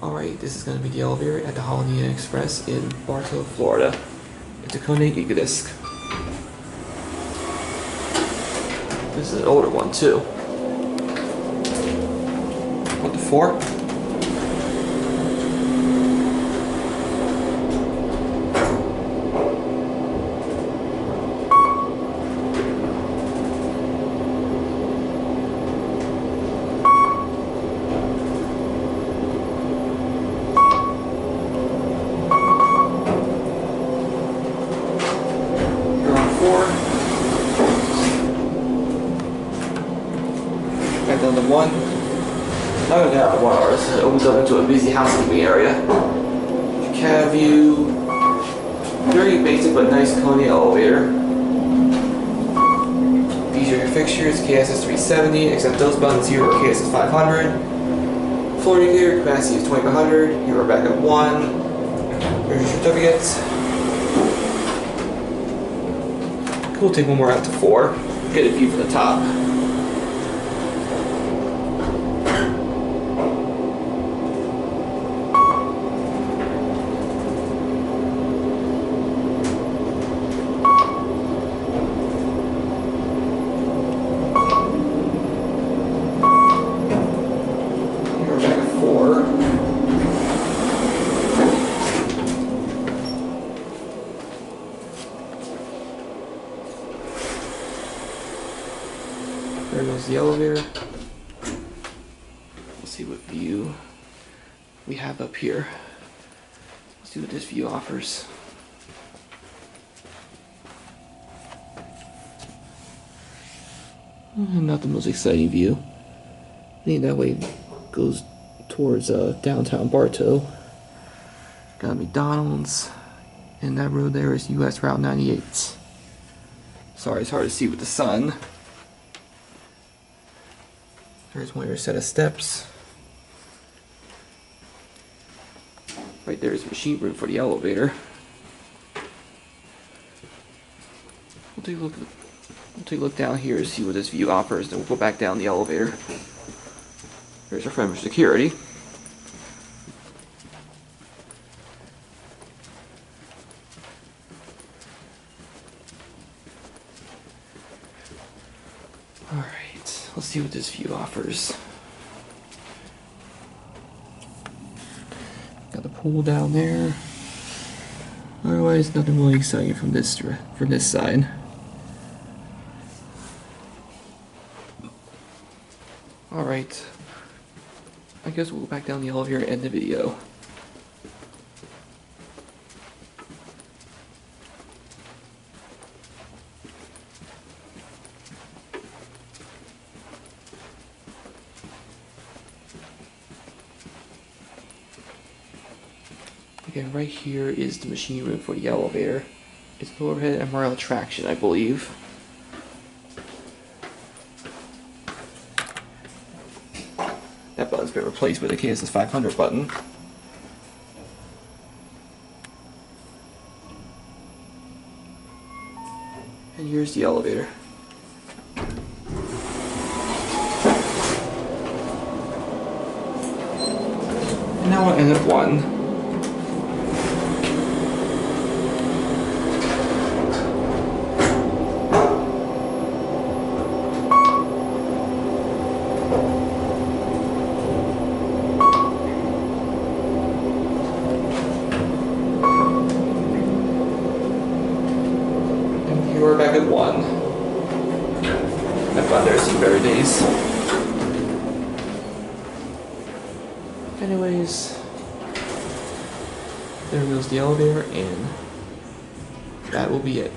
Alright, this is going to be the elevator at the Holiday Inn Express in Bartow, Florida. It's a KONE EcoDisc. This is an older one too. What, the 4? Back down to 1. Not gonna get out of 1 hour. This opens up into a busy housekeeping area. Cab view. Very basic but nice KONE elevator. These are your fixtures. KSS 370, except those buttons here are KSS 500. Floor indicator, capacity is 2500. You are back at 1. Here's your certificates. We'll take one more out to 4. Get a view from the top. Here we're back at 4. There goes the elevator. Let's see what view we have up here. Let's see what this view offers. Not the most exciting view. I think that way goes towards downtown Bartow. Got McDonald's, and that road there is US Route 98. Sorry, it's hard to see with the sun. There's one of your set of steps. Right there is machine room for the elevator. We'll take a look down here to see what this view offers, then we'll go back down the elevator. There's our friend for security. Alright, let's see what this view offers. Got the pool down there. Otherwise, nothing really exciting from this side. Alright, I guess we'll go back down the elevator and end the video. Again, right here is the machine room for the elevator. It's an overhead MRL traction, I believe. That button's been replaced with a KSS 500 button. And here's the elevator. And now we'll end at 1. We're back at 1. I've gone there some better days. Anyways, there goes the elevator, and that will be it.